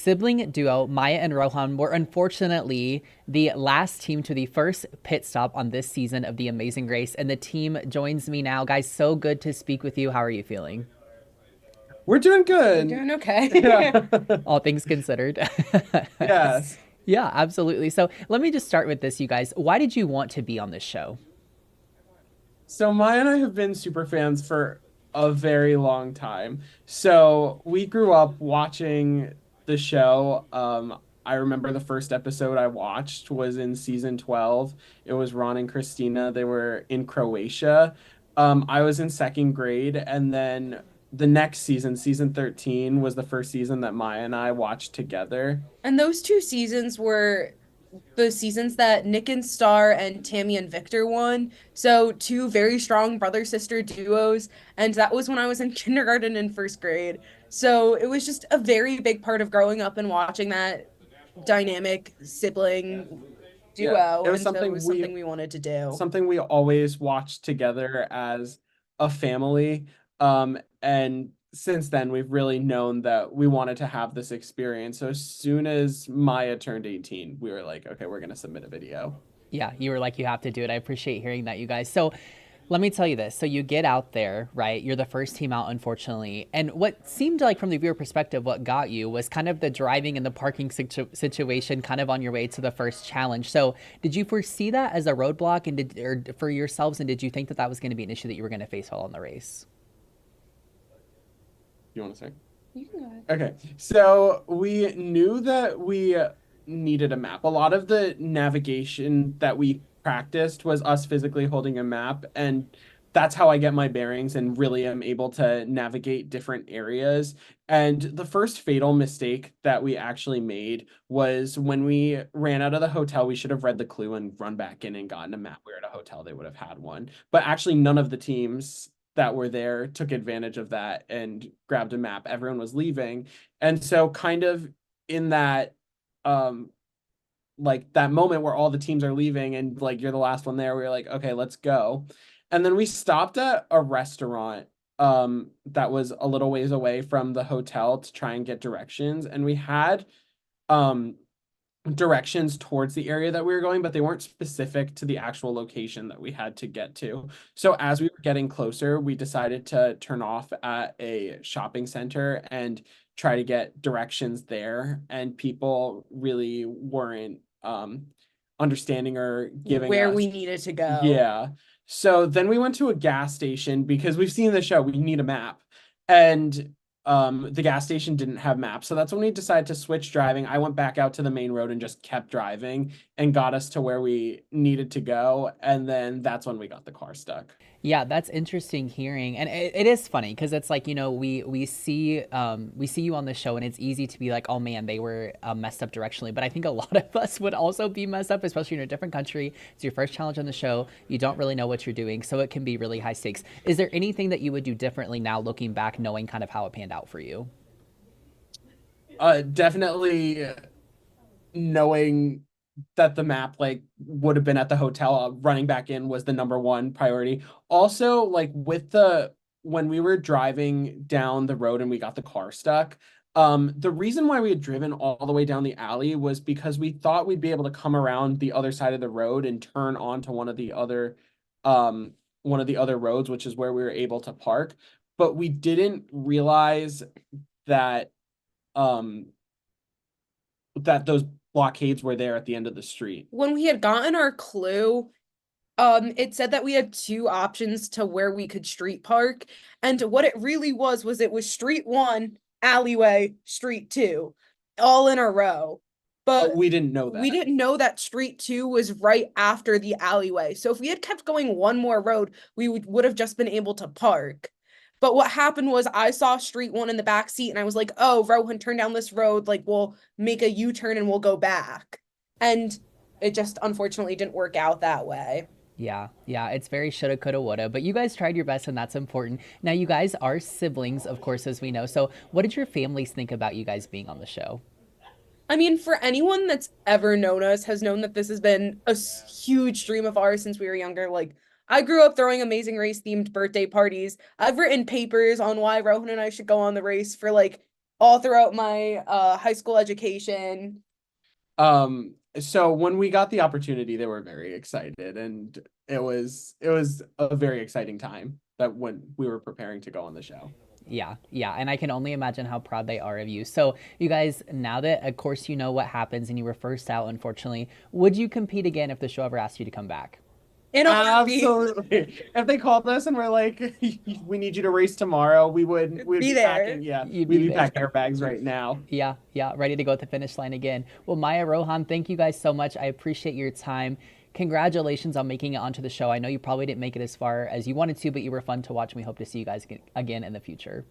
Sibling duo Maya and Rohan were unfortunately the last team to the first pit stop on this season of The Amazing Race, and the team joins me now. Guys, so good to speak with you. How are you feeling? We're doing We're good. doing okay. Yeah. All things considered. Yes. Yeah, absolutely. So let me just start with this, you guys. Why did you want to be on this show? So Maya and I have been super fans for a very long time. So we grew up watching the show. I remember the first episode I watched was in season 12. It was Ron and Christina. They were in Croatia. I was in second grade, and then the next season, season 13, was the first season that Maya and I watched together. And those two seasons were the seasons that Nick and Star and Tammy and Victor won. So two very strong brother sister duos. And that was when I was in kindergarten and first grade. So it was just a very big part of growing up and watching that dynamic sibling Yeah, duo. it was And so it was something we wanted to do. something we always watched together as a family. And since then, we've really known that we wanted to have this experience. So as soon as Maya turned 18, we were like, okay, we're going to submit a video. Yeah, you were like, you have to do it. I appreciate hearing that, you guys. So let me tell you this. So you get out there, right? You're the first team out, unfortunately. And what seemed like, from the viewer perspective, what got you was kind of the driving and the parking situation kind of on your way to the first challenge. So did you foresee that as a roadblock and or for yourselves? And did you think that that was going to be an issue that you were going to face while on the race? You want to say? You can go ahead. Okay, so we knew that we needed a map. A lot of the navigation that we practiced was us physically holding a map, and that's how I get my bearings and really am able to navigate different areas. And the first fatal mistake that we actually made was when we ran out of the hotel. We should have read the clue and run back in and gotten a map. We were at a hotel, they would have had one. But actually, none of the teams that were there took advantage of that and grabbed a map. Everyone was leaving. And so kind of in that um like that moment where all the teams are leaving and like you're the last one there, we were like, okay, let's go. And then we stopped at a restaurant that was a little ways away from the hotel to try and get directions. And we had um directions towards the area that we were going, but they weren't specific to the actual location that we had to get to. So as we were getting closer, we decided to turn off at a shopping center and try to get directions there. And people really weren't understanding or giving Where we us. needed to go. Yeah. So then we went to a gas station because we've seen the show, we need a map. And the gas station didn't have maps. So that's when we decided to switch driving. I went back out to the main road and just kept driving and got us to where we needed to go. And then that's when we got the car stuck. Yeah, that's interesting hearing, and it is funny because it's like, we see you on the show, and it's easy to be like, oh man, they were messed up directionally. But I think a lot of us would also be messed up, especially in a different country. It's your first challenge on the show. You don't really know what you're doing, so it can be really high stakes. Is there anything that you would do differently now, looking back, knowing kind of how it panned out for you? Definitely knowing that the map like would have been at the hotel, running back in was the number one priority. Also, like with the when we were driving down the road and we got the car stuck, the reason why we had driven all the way down the alley was because we thought we'd be able to come around the other side of the road and turn onto um one of the other roads, which is where we were able to park. But we didn't realize that um that those blockades were there at the end of the street. When we had gotten our clue, it said that we had two options to where we could street park. And what it really was it was street one, alleyway, street two, all in a row. But But we didn't know we that. didn't know that street two was right after the alleyway. So if we had kept going one more road, we would have just been able to park. But what happened was I saw street one in the back seat and I was like, oh, Rohan, turn down this road. Like, we'll make a U-turn and we'll go back. And it just unfortunately didn't work out that way. Yeah, yeah, it's very shoulda, coulda, woulda, but you guys tried your best, and that's important. Now, you guys are siblings, of course, as we know. So, what did your families think about you guys being on the show? I mean, for anyone that's ever known us, has known that this has been a huge dream of ours since we were younger. Like, I grew up throwing Amazing Race themed birthday parties. I've written papers on why Rohan and I should go on the race for like all throughout my high school education. So when we got the opportunity, they were very excited, and it was a very exciting time that when we were preparing to go on the show. Yeah, yeah, and I can only imagine how proud they are of you. So, you guys, now that of course you know what happens and you were first out, unfortunately, would you compete again if the show ever asked you to come back? In a heartbeat. Absolutely. If they called us and were like, "We need you to race tomorrow," we'd Be be there. packing. Yeah, You'd we'd be be there. packing our bags right now. Yeah, yeah, ready to go at the finish line again. Well, Maya, Rohan, thank you guys so much. I appreciate your time. Congratulations on making it onto the show. I know you probably didn't make it as far as you wanted to, but you were fun to watch, and we hope to see you guys again in the future.